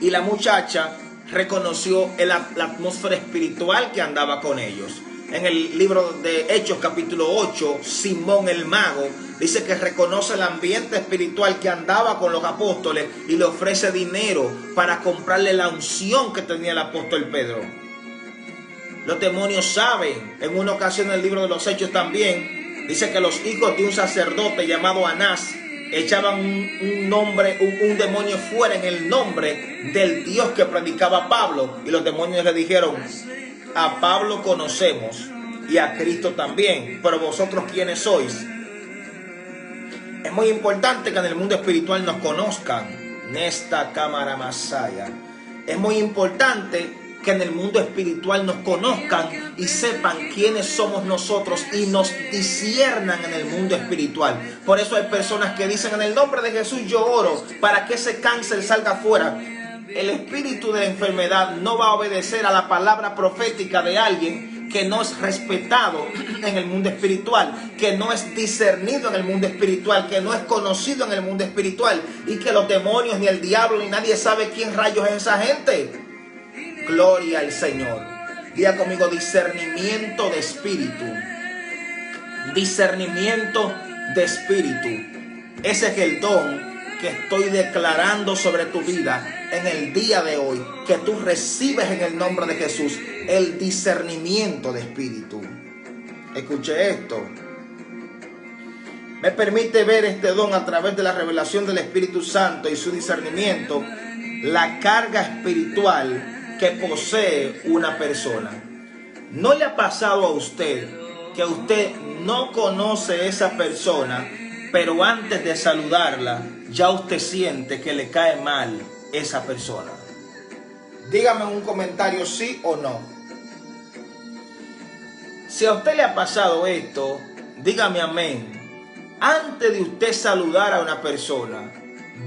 y la muchacha reconoció la atmósfera espiritual que andaba con ellos. En el libro de Hechos capítulo 8, Simón el mago dice que reconoce el ambiente espiritual que andaba con los apóstoles y le ofrece dinero para comprarle la unción que tenía el apóstol Pedro. Los demonios saben. En una ocasión en el libro de los Hechos también dice que los hijos de un sacerdote llamado Anás echaban un demonio fuera en el nombre del Dios que predicaba Pablo, y los demonios le dijeron: a Pablo conocemos y a Cristo también, pero vosotros ¿quiénes sois? Es muy importante que en el mundo espiritual nos conozcan. Nesta cámara masaya. Es muy importante que en el mundo espiritual nos conozcan y sepan quiénes somos nosotros y nos disciernan en el mundo espiritual. Por eso hay personas que dicen: en el nombre de Jesús yo oro para que ese cáncer salga fuera. El espíritu de enfermedad no va a obedecer a la palabra profética de alguien que no es respetado en el mundo espiritual, que no es discernido en el mundo espiritual, que no es conocido en el mundo espiritual, y que los demonios, ni el diablo, ni nadie sabe quién rayos es esa gente. Gloria al Señor. Diga conmigo: discernimiento de espíritu. Discernimiento de espíritu. Ese es el don que estoy declarando sobre tu vida en el día de hoy, que tú recibes en el nombre de Jesús, el discernimiento de espíritu. Escuche esto. Me permite ver este don a través de la revelación del Espíritu Santo y su discernimiento, la carga espiritual que posee una persona. ¿No le ha pasado a usted que usted no conoce a esa persona, pero antes de saludarla ya usted siente que le cae mal esa persona? Dígame en un comentario sí o no. Si a usted le ha pasado esto, dígame amén. Antes de usted saludar a una persona,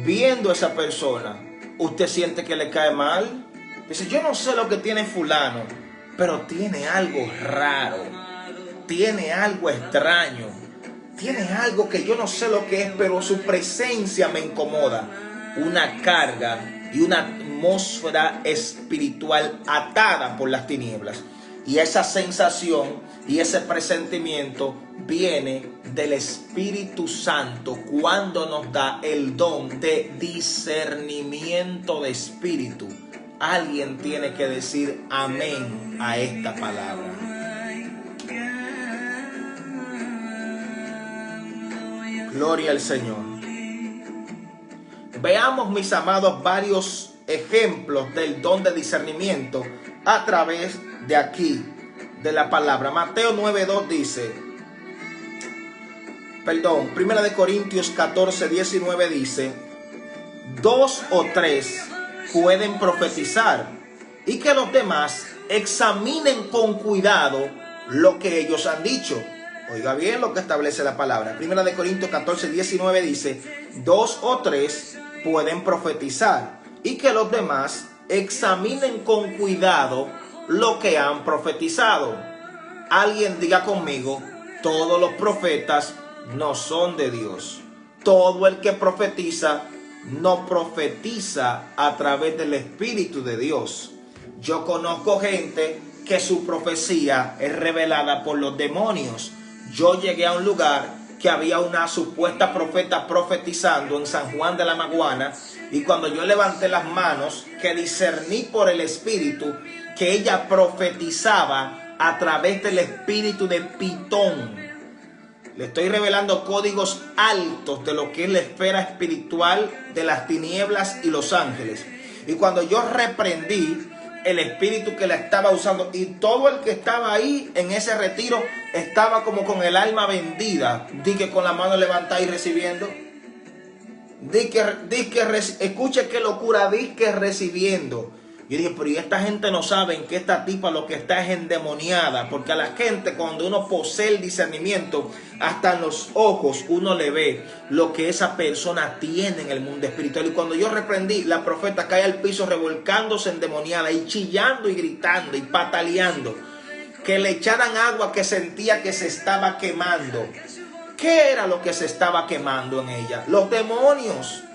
viendo a esa persona, usted siente que le cae mal. Dice: yo no sé lo que tiene fulano, pero tiene algo raro, tiene algo extraño, tiene algo que yo no sé lo que es, pero su presencia me incomoda. Una carga y una atmósfera espiritual atada por las tinieblas. Y esa sensación y ese presentimiento viene del Espíritu Santo cuando nos da el don de discernimiento de espíritu. Alguien tiene que decir amén a esta palabra. Gloria al Señor. Veamos, mis amados, varios ejemplos del don de discernimiento a través de aquí, de la palabra. Mateo 9:2 dice, Primera de Corintios 14:19 dice: 2 o 3 pueden profetizar, y que los demás examinen con cuidado lo que ellos han dicho. Oiga bien lo que establece la palabra. Primera de Corintios 14:19 dice: 2 o 3 pueden profetizar, y que los demás examinen con cuidado lo que han profetizado. Alguien diga conmigo: todos los profetas no son de Dios. Todo el que profetiza no profetiza a través del Espíritu de Dios. Yo conozco gente que su profecía es revelada por los demonios. Yo llegué a un lugar que había una supuesta profeta profetizando en San Juan de la Maguana, y cuando yo levanté las manos, que discerní por el Espíritu que ella profetizaba a través del espíritu de Pitón. Le estoy revelando códigos altos de lo que es la esfera espiritual de las tinieblas y los ángeles. Y cuando yo reprendí el espíritu que la estaba usando, y todo el que estaba ahí en ese retiro estaba como con el alma vendida, di que con la mano levantada y recibiendo. Escuche qué locura, di que recibiendo. Yo dije, pero y esta gente no saben que esta tipa lo que está es endemoniada, porque a la gente, cuando uno posee el discernimiento, hasta en los ojos uno le ve lo que esa persona tiene en el mundo espiritual. Y cuando yo reprendí, la profeta cae al piso revolcándose endemoniada y chillando y gritando y pataleando, que le echaran agua, que sentía que se estaba quemando. ¿Qué era lo que se estaba quemando en ella? Los demonios.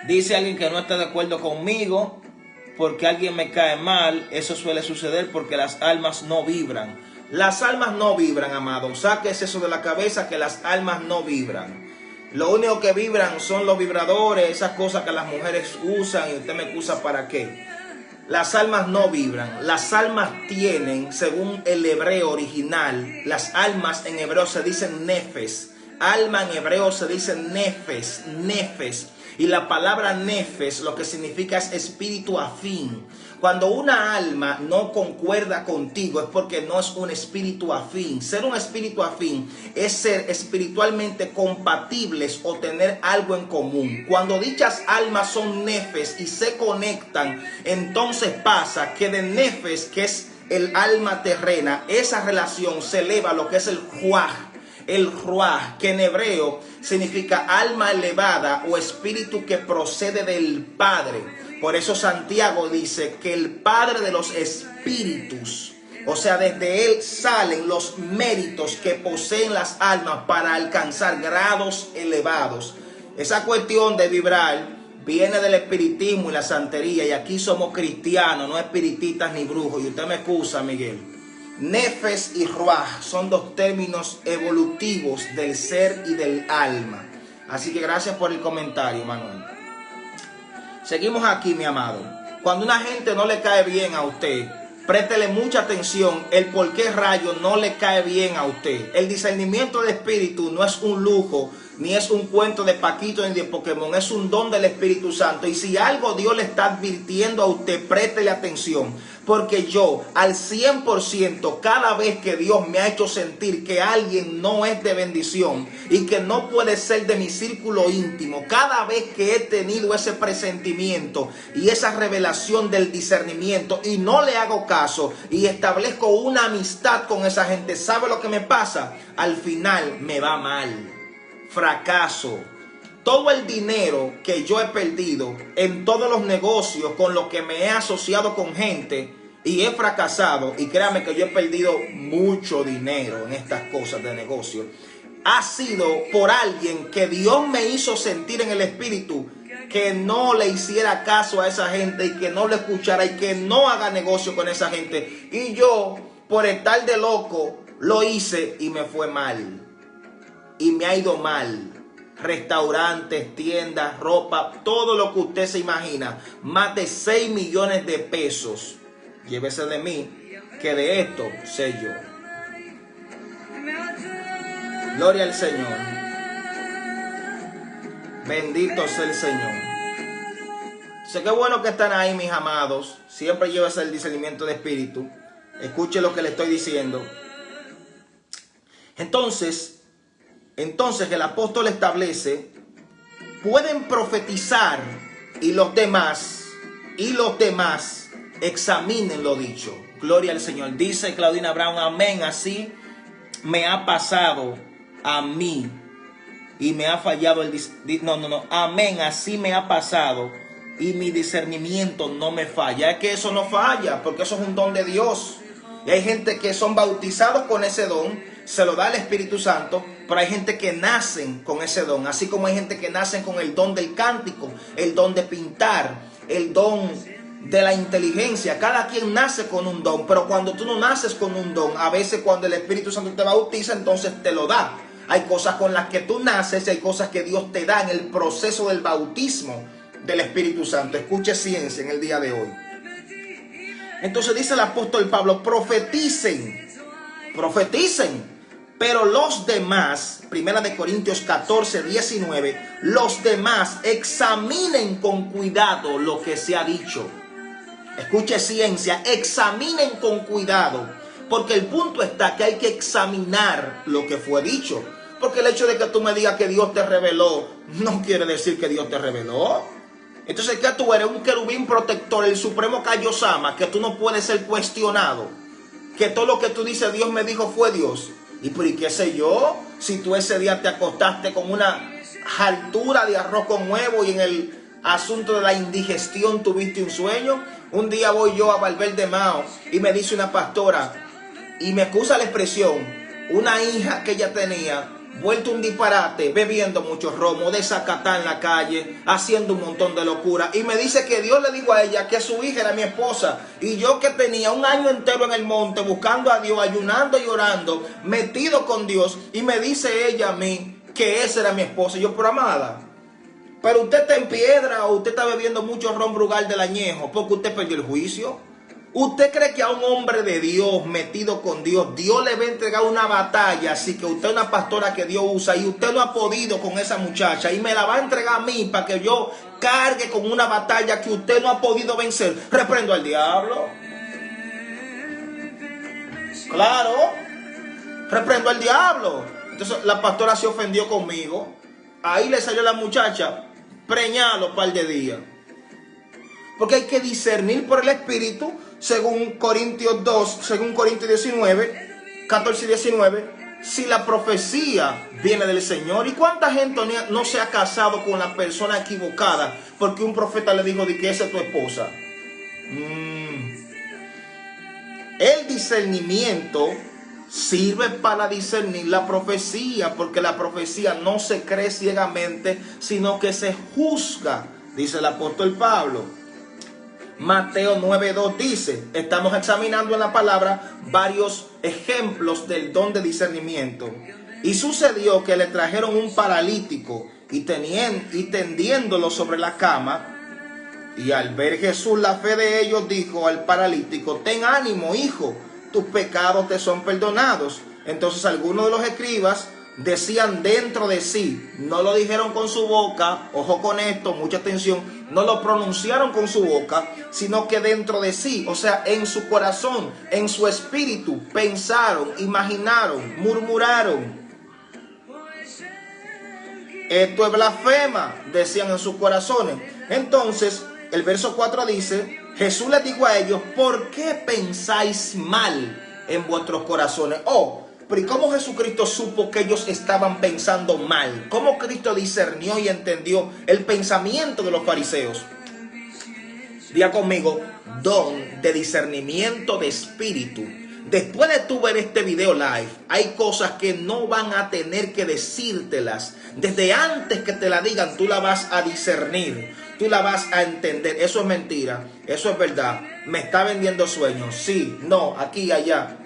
Dice alguien que no está de acuerdo conmigo porque alguien me cae mal. Eso suele suceder porque las almas no vibran. Las almas no vibran, amado. Sáquese eso de la cabeza, que las almas no vibran. Lo único que vibran son los vibradores, esas cosas que las mujeres usan, y usted me acusa para qué. Las almas no vibran. Las almas tienen, según el hebreo original, las almas en hebreo se dicen nefes. Alma en hebreo se dice nefes, nefes. Y la palabra nefes lo que significa es espíritu afín. Cuando una alma no concuerda contigo es porque no es un espíritu afín. Ser un espíritu afín es ser espiritualmente compatibles o tener algo en común. Cuando dichas almas son nefes y se conectan, entonces pasa que de nefes, que es el alma terrena, esa relación se eleva a lo que es el ruaj. El ruaj, que en hebreo significa alma elevada o espíritu que procede del Padre. Por eso Santiago dice que el Padre de los espíritus, o sea, desde él salen los méritos que poseen las almas para alcanzar grados elevados. Esa cuestión de vibrar viene del espiritismo y la santería, y aquí somos cristianos, no espiritistas ni brujos. Y usted me excusa, Miguel. Nefes y ruaj son dos términos evolutivos del ser y del alma. Así que gracias por el comentario, Manuel. Seguimos aquí, mi amado. Cuando una gente no le cae bien a usted, préstele mucha atención el por qué rayo no le cae bien a usted. El discernimiento de espíritu no es un lujo, ni es un cuento de Paquito ni de Pokémon, es un don del Espíritu Santo. Y si algo Dios le está advirtiendo a usted, préstele atención. Porque yo, al 100%, cada vez que Dios me ha hecho sentir que alguien no es de bendición y que no puede ser de mi círculo íntimo, cada vez que he tenido ese presentimiento y esa revelación del discernimiento y no le hago caso y establezco una amistad con esa gente, ¿sabe lo que me pasa? Al final me va mal. Fracaso. Todo el dinero que yo he perdido en todos los negocios con los que me he asociado con gente y he fracasado, y créame que yo he perdido mucho dinero en estas cosas de negocio, ha sido por alguien que Dios me hizo sentir en el espíritu que no le hiciera caso a esa gente y que no le escuchara y que no haga negocio con esa gente. Y yo, por estar de loco, lo hice y me fue mal. Y me ha ido mal. Restaurantes, tiendas, ropa, todo lo que usted se imagina. Más de 6 millones de pesos. Llévese de mí, que de esto sé yo. Gloria al Señor. Bendito sea el Señor. Sé que bueno que están ahí, mis amados. Siempre llévese el discernimiento de espíritu. Escuche lo que le estoy diciendo. Entonces el apóstol establece, pueden profetizar y los demás examinen lo dicho. Gloria al Señor. Dice Claudina Brown, amén, así me ha pasado a mí y me ha fallado amén, así me ha pasado y mi discernimiento no me falla. Es que eso no falla, porque eso es un don de Dios. Y hay gente que son bautizados con ese don, se lo da el Espíritu Santo, pero hay gente que nacen con ese don, así como hay gente que nacen con el don del cántico, el don de pintar, el don de la inteligencia. Cada quien nace con un don, pero cuando tú no naces con un don, a veces cuando el Espíritu Santo te bautiza, entonces te lo da. Hay cosas con las que tú naces y hay cosas que Dios te da en el proceso del bautismo del Espíritu Santo. Escuche ciencia en el día de hoy. Entonces dice el apóstol Pablo, profeticen, pero los demás, 1 Corintios 14, 19, los demás examinen con cuidado lo que se ha dicho. Escuche ciencia, examinen con cuidado, porque el punto está que hay que examinar lo que fue dicho. Porque el hecho de que tú me digas que Dios te reveló, no quiere decir que Dios te reveló. Entonces, ¿qué tú eres? Un querubín protector, el supremo Kaiosama, que tú no puedes ser cuestionado. Que todo lo que tú dices, Dios me dijo, fue Dios. ¿Y por qué sé yo? Si tú ese día te acostaste con una altura de arroz con huevo y en el asunto de la indigestión tuviste un sueño. Un día voy yo a Valverde Mao y me dice una pastora, y me excusa la expresión, una hija que ella tenía, vuelto un disparate, bebiendo mucho romo, desacatada en la calle, haciendo un montón de locura. Y me dice que Dios le dijo a ella que su hija era mi esposa. Y yo, que tenía un año entero en el monte buscando a Dios, ayunando y orando, metido con Dios, y me dice ella a mí que esa era mi esposa. Y yo, pero amada, pero usted está en piedra, o usted está bebiendo mucho ron Brugal del añejo porque usted perdió el juicio. ¿Usted cree que a un hombre de Dios, metido con Dios, Dios le va a entregar una batalla? Así que usted es una pastora que Dios usa y usted no ha podido con esa muchacha y me la va a entregar a mí para que yo cargue con una batalla que usted no ha podido vencer. Reprendo al diablo. Claro, reprendo al diablo. Entonces la pastora se ofendió conmigo. Ahí le salió a la muchacha preñada un par de días. Porque hay que discernir por el Espíritu, según Corintios 2, según Corintios 19, 14 y 19, si la profecía viene del Señor. ¿Y cuánta gente no se ha casado con la persona equivocada porque un profeta le dijo de que esa es tu esposa? El discernimiento sirve para discernir la profecía, porque la profecía no se cree ciegamente, sino que se juzga, dice el apóstol Pablo. Mateo 9:2 dice, estamos examinando en la palabra varios ejemplos del don de discernimiento. Y sucedió que le trajeron un paralítico y tendiéndolo sobre la cama, y al ver Jesús la fe de ellos, dijo al paralítico, ten ánimo, hijo, tus pecados te son perdonados. Entonces algunos de los escribas decían dentro de sí, no lo dijeron con su boca, ojo con esto, mucha atención, no lo pronunciaron con su boca, sino que dentro de sí, o sea, en su corazón, en su espíritu, pensaron, imaginaron, murmuraron. Esto es blasfema, decían en sus corazones. Entonces, el verso 4 dice, Jesús les dijo a ellos, ¿por qué pensáis mal en vuestros corazones? Pero ¿y cómo Jesucristo supo que ellos estaban pensando mal? ¿Cómo Cristo discernió y entendió el pensamiento de los fariseos? Diga conmigo, don de discernimiento de espíritu. Después de tú ver este video live, hay cosas que no van a tener que decírtelas. Desde antes que te la digan, tú la vas a discernir. Tú la vas a entender. Eso es mentira. Eso es verdad. Me está vendiendo sueños. Sí, no, aquí, allá.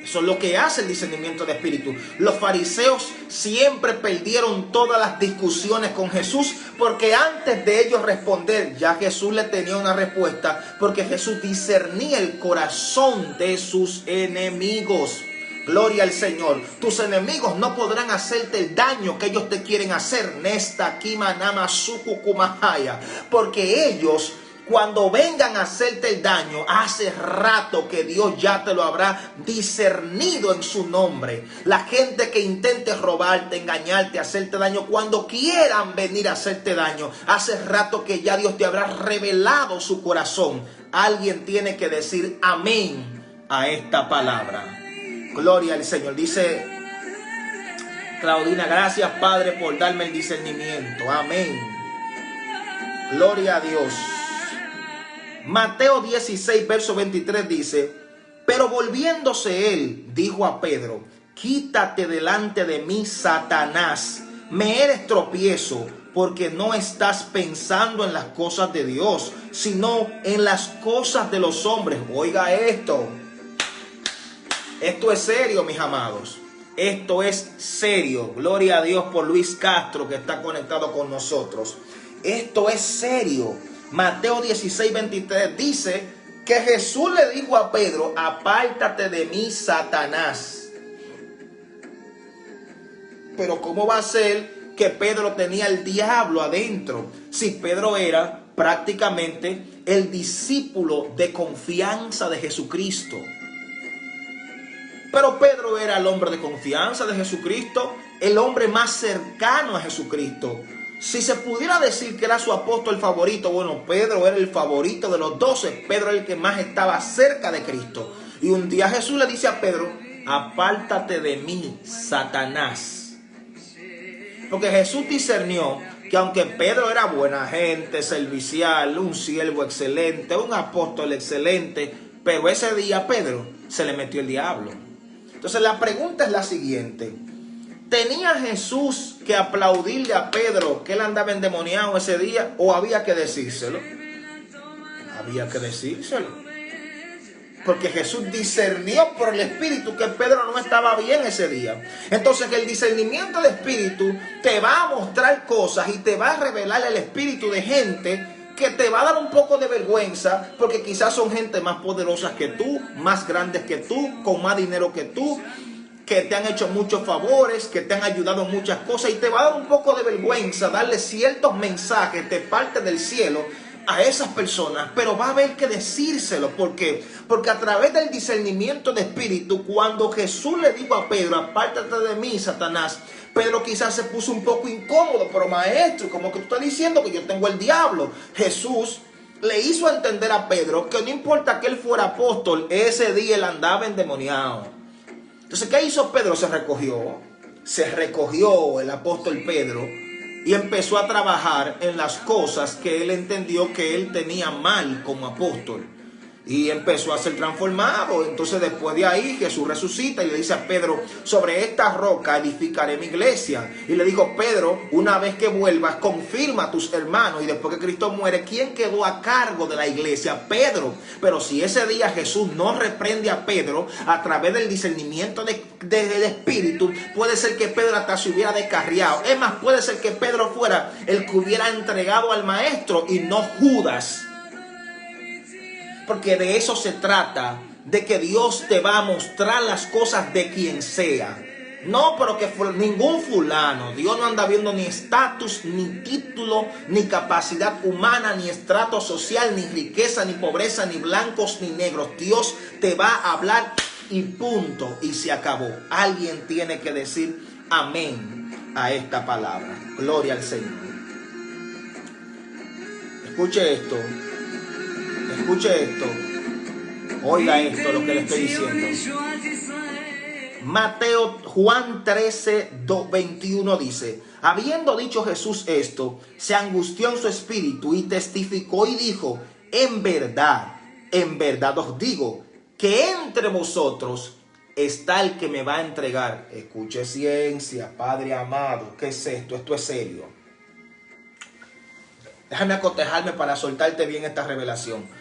Eso es lo que hace el discernimiento de espíritu. Los fariseos siempre perdieron todas las discusiones con Jesús, porque antes de ellos responder, ya Jesús le tenía una respuesta, porque Jesús discernía el corazón de sus enemigos. Gloria al Señor. Tus enemigos no podrán hacerte el daño que ellos te quieren hacer. Nesta Kima Nama Sukukumahaya. Porque ellos, cuando vengan a hacerte el daño, hace rato que Dios ya te lo habrá discernido en su nombre. La gente que intente robarte, engañarte, hacerte daño, cuando quieran venir a hacerte daño, hace rato que ya Dios te habrá revelado su corazón. Alguien tiene que decir amén a esta palabra. Gloria al Señor. Dice Claudina, gracias Padre por darme el discernimiento. Amén. Gloria a Dios. Mateo 16, verso 23 dice, pero volviéndose él, dijo a Pedro, quítate delante de mí, Satanás, me eres tropiezo, porque no estás pensando en las cosas de Dios, sino en las cosas de los hombres. Oiga esto. Esto es serio, mis amados. Esto es serio. Gloria a Dios por Luis Castro, que está conectado con nosotros. Esto es serio. Mateo 16, 23 dice que Jesús le dijo a Pedro, apártate de mí, Satanás. Pero ¿cómo va a ser que Pedro tenía el diablo adentro? Si Pedro era prácticamente el discípulo de confianza de Jesucristo. Pero Pedro era el hombre de confianza de Jesucristo, el hombre más cercano a Jesucristo. Si se pudiera decir que era su apóstol favorito, bueno, Pedro era el favorito de los 12. Pedro era el que más estaba cerca de Cristo. Y un día Jesús le dice a Pedro, apártate de mí, Satanás. Porque Jesús discernió que aunque Pedro era buena gente, servicial, un siervo excelente, un apóstol excelente, pero ese día a Pedro se le metió el diablo. Entonces la pregunta es la siguiente. ¿Tenía Jesús que aplaudirle a Pedro que él andaba endemoniado ese día o había que decírselo? Había que decírselo. Porque Jesús discernió por el Espíritu que Pedro no estaba bien ese día. Entonces el discernimiento de Espíritu te va a mostrar cosas y te va a revelar el espíritu de gente que te va a dar un poco de vergüenza, porque quizás son gente más poderosas que tú, más grandes que tú, con más dinero que tú, que te han hecho muchos favores, que te han ayudado en muchas cosas, y te va a dar un poco de vergüenza darle ciertos mensajes de parte del cielo a esas personas, pero va a haber que decírselo. ¿Por qué? Porque a través del discernimiento de espíritu, cuando Jesús le dijo a Pedro, apártate de mí, Satanás, Pedro quizás se puso un poco incómodo, pero maestro, como que tú estás diciendo que yo tengo el diablo. Jesús le hizo entender a Pedro que no importa que él fuera apóstol, ese día él andaba endemoniado. Entonces, ¿qué hizo Pedro? Se recogió el apóstol Pedro y empezó a trabajar en las cosas que él entendió que él tenía mal como apóstol. Y empezó a ser transformado. Entonces después de ahí Jesús resucita y le dice a Pedro, sobre esta roca edificaré mi iglesia. Y le dijo, Pedro, una vez que vuelvas, confirma a tus hermanos. Y después que Cristo muere, ¿quién quedó a cargo de la iglesia? Pedro. Pero si ese día Jesús no reprende a Pedro a través del discernimiento del espíritu, puede ser que Pedro hasta se hubiera descarriado. Es más, puede ser que Pedro fuera el que hubiera entregado al maestro y no Judas. Porque de eso se trata, de que Dios te va a mostrar las cosas de quien sea. No, pero que ningún fulano. Dios no anda viendo ni estatus, ni título, ni capacidad humana, ni estrato social, ni riqueza, ni pobreza, ni blancos, ni negros. Dios te va a hablar y punto. Y se acabó. Alguien tiene que decir amén a esta palabra. Gloria al Señor. Escuche esto. Escuche esto, oiga esto, lo que le estoy diciendo. Juan 13:21 dice, habiendo dicho Jesús esto, se angustió en su espíritu y testificó y dijo, en verdad os digo, que entre vosotros está el que me va a entregar. Escuche ciencia, Padre amado, ¿qué es esto? Esto es serio. Déjame acotejarme para soltarte bien esta revelación.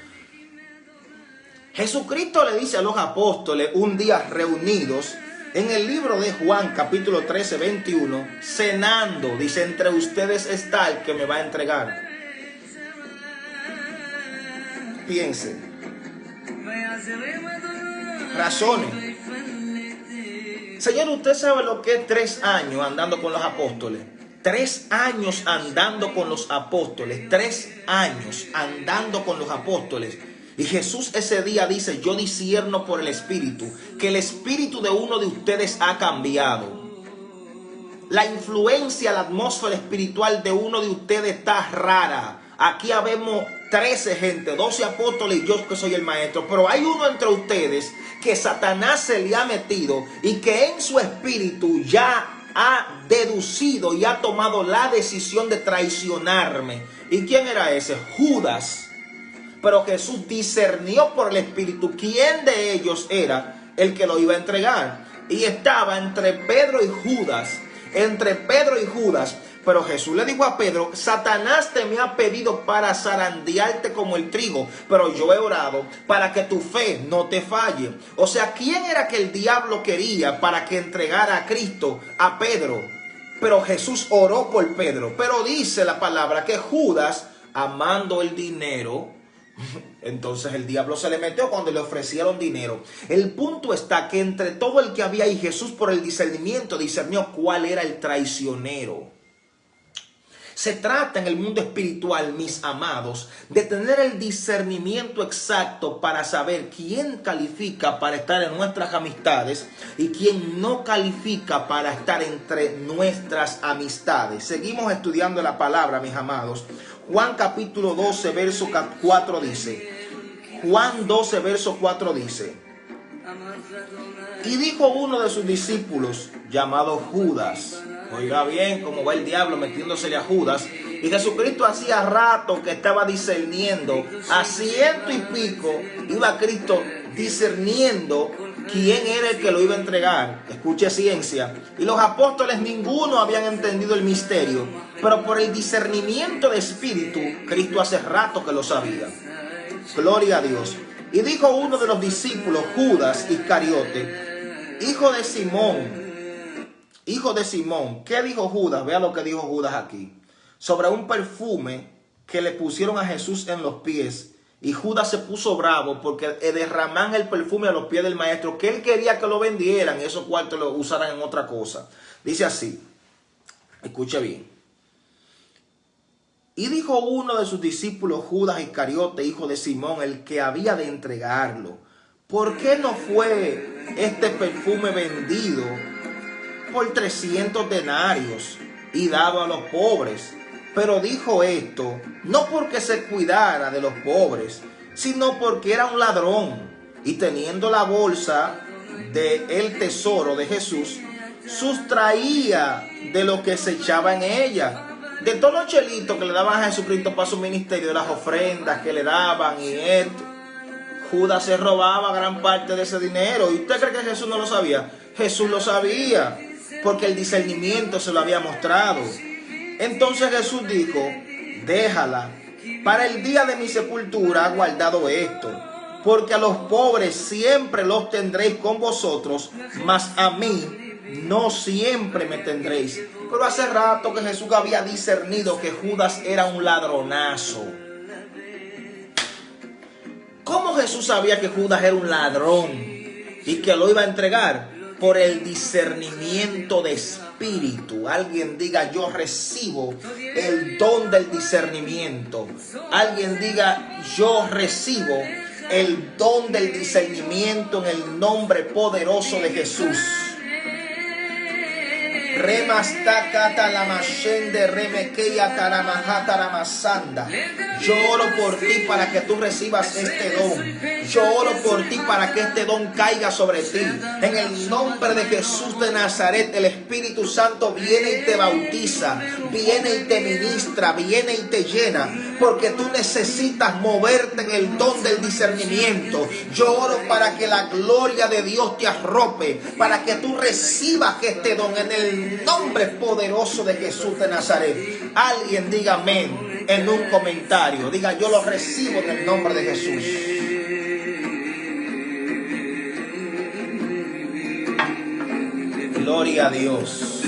Jesucristo le dice a los apóstoles un día reunidos en el libro de Juan capítulo 13:21, cenando, dice, entre ustedes está el que me va a entregar. Piense, razone. Señor, usted sabe lo que es 3 años andando con los apóstoles. 3 años andando con los apóstoles. 3 años andando con los apóstoles. Y Jesús ese día dice, yo discierno por el Espíritu, que el espíritu de uno de ustedes ha cambiado. La influencia, la atmósfera espiritual de uno de ustedes está rara. Aquí habemos 13 gente, 12 apóstoles y yo que soy el maestro. Pero hay uno entre ustedes que Satanás se le ha metido y que en su espíritu ya ha deducido y ha tomado la decisión de traicionarme. ¿Y quién era ese? Judas. Pero Jesús discernió por el Espíritu quién de ellos era el que lo iba a entregar. Y estaba entre Pedro y Judas. Entre Pedro y Judas. Pero Jesús le dijo a Pedro, Satanás te me ha pedido para zarandearte como el trigo, pero yo he orado para que tu fe no te falle. O sea, ¿quién era que el diablo quería para que entregara a Cristo? A Pedro. Pero Jesús oró por Pedro. Pero dice la palabra que Judas, amando el dinero, entonces el diablo se le metió cuando le ofrecieron dinero. El punto está que entre todo el que había ahí, Jesús por el discernimiento discernió cuál era el traicionero. Se trata en el mundo espiritual, mis amados, de tener el discernimiento exacto para saber quién califica para estar en nuestras amistades y quién no califica para estar entre nuestras amistades. Seguimos estudiando la palabra, mis amados. Juan capítulo 12, verso 4 dice, Juan 12, verso 4 dice, y dijo uno de sus discípulos, llamado Judas. Oiga bien cómo va el diablo metiéndosele a Judas. Y Jesucristo hacía rato que estaba discerniendo. A 100 y pico iba Cristo discerniendo quién era el que lo iba a entregar. Escuche ciencia. Y los apóstoles ninguno habían entendido el misterio, pero por el discernimiento de espíritu, Cristo hace rato que lo sabía. Gloria a Dios. Y dijo uno de los discípulos, Judas Iscariote, hijo de Simón. ¿Qué dijo Judas? Vea lo que dijo Judas aquí. Sobre un perfume que le pusieron a Jesús en los pies. Y Judas se puso bravo porque derraman el perfume a los pies del maestro, que él quería que lo vendieran y esos cuartos lo usaran en otra cosa. Dice así, escuche bien. Y dijo uno de sus discípulos, Judas Iscariote, hijo de Simón, el que había de entregarlo, ¿por qué no fue este perfume vendido por 300 denarios y dado a los pobres? Pero dijo esto no porque se cuidara de los pobres, sino porque era un ladrón, y teniendo la bolsa del tesoro de Jesús, sustraía de lo que se echaba en ella. De todos los chelitos que le daban a Jesucristo para su ministerio, de las ofrendas que le daban y esto, Judas se robaba gran parte de ese dinero. ¿Y usted cree que Jesús no lo sabía? Jesús lo sabía, porque el discernimiento se lo había mostrado. Entonces Jesús dijo, déjala, para el día de mi sepultura ha guardado esto, porque a los pobres siempre los tendréis con vosotros, mas a mí no siempre me tendréis. Pero hace rato que Jesús había discernido que Judas era un ladronazo. ¿Cómo Jesús sabía que Judas era un ladrón y que lo iba a entregar? Por el discernimiento de espíritu. Alguien diga, yo recibo el don del discernimiento. Alguien diga, yo recibo el don del discernimiento en el nombre poderoso de Jesús. Yo oro por ti para que tú recibas este don. Yo oro por ti para que este don caiga sobre ti. En el nombre de Jesús de Nazaret, el Espíritu Santo viene y te bautiza, viene y te ministra, viene y te llena, porque tú necesitas moverte en el don del discernimiento. Yo oro para que la gloria de Dios te arrope, para que tú recibas este don en el nombre poderoso de Jesús de Nazaret. Alguien diga amén en un comentario. Diga, yo lo recibo en el nombre de Jesús. Gloria a Dios.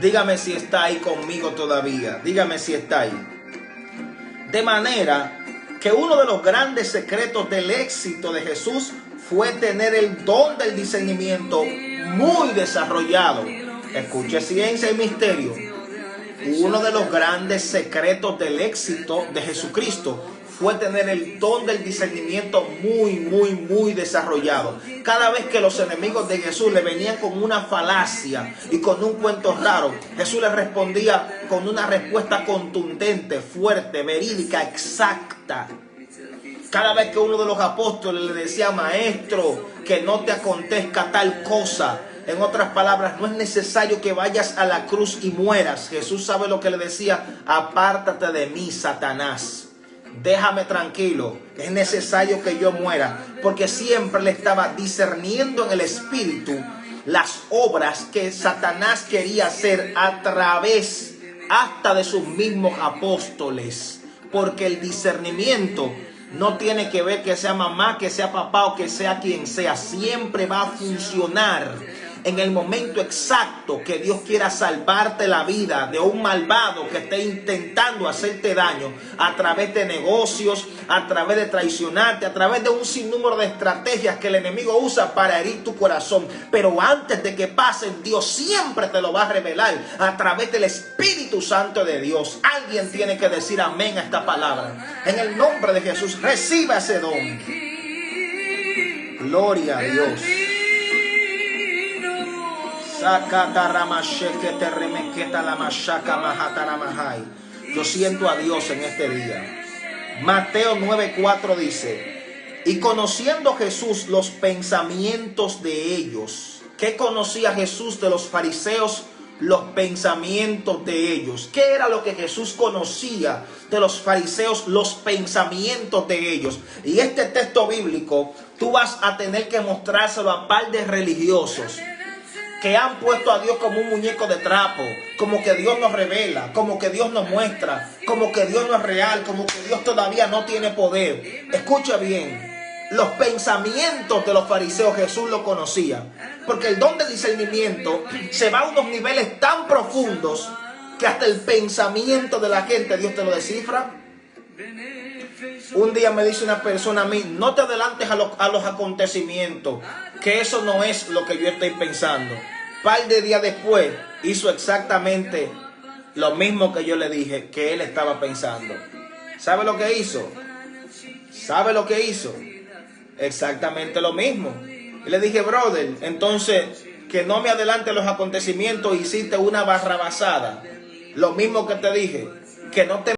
Dígame si está ahí conmigo todavía. Dígame si está ahí. De manera que uno de los grandes secretos del éxito de Jesús fue tener el don del discernimiento muy desarrollado. Escuche ciencia y misterio. Uno de los grandes secretos del éxito de Jesucristo fue tener el don del discernimiento muy desarrollado. Cada vez que los enemigos de Jesús le venían con una falacia y con un cuento raro, Jesús les respondía con una respuesta contundente, fuerte, verídica, exacta. Cada vez que uno de los apóstoles le decía, maestro, que no te acontezca tal cosa. En otras palabras, no es necesario que vayas a la cruz y mueras. Jesús sabe lo que le decía, apártate de mí, Satanás. Déjame tranquilo, es necesario que yo muera. Porque siempre le estaba discerniendo en el espíritu las obras que Satanás quería hacer a través hasta de sus mismos apóstoles. Porque el discernimiento no tiene que ver que sea mamá, que sea papá o que sea quien sea. Siempre va a funcionar en el momento exacto que Dios quiera salvarte la vida de un malvado que esté intentando hacerte daño a través de negocios, a través de traicionarte, a través de un sinnúmero de estrategias que el enemigo usa para herir tu corazón. Pero antes de que pasen, Dios siempre te lo va a revelar a través del Espíritu Santo de Dios. Alguien tiene que decir amén a esta palabra. En el nombre de Jesús, reciba ese don. Gloria a Dios. Yo siento a Dios en este día. Mateo 9:4 dice, y conociendo Jesús los pensamientos de ellos. ¿Qué conocía Jesús de los fariseos? los pensamientos de ellos. ¿Qué era lo que Jesús conocía de los fariseos? Los pensamientos de ellos. Y este texto bíblico tú vas a tener que mostrárselo a par de religiosos que han puesto a Dios como un muñeco de trapo, como que Dios nos revela, como que Dios nos muestra, como que Dios no es real, como que Dios todavía no tiene poder. Escucha bien, los pensamientos de los fariseos Jesús lo conocía, porque el don del discernimiento se va a unos niveles tan profundos que hasta el pensamiento de la gente Dios te lo descifra. Un día me dice una persona a mí: no te adelantes a los acontecimientos, que eso no es lo que yo estoy pensando. Par de días después hizo exactamente lo mismo que yo le dije que él estaba pensando. ¿Sabe lo que hizo? ¿Sabe lo que hizo? Exactamente lo mismo. Y le dije: brother, entonces que no me adelante a los acontecimientos, hiciste una barrabasada. Lo mismo que te dije, que no te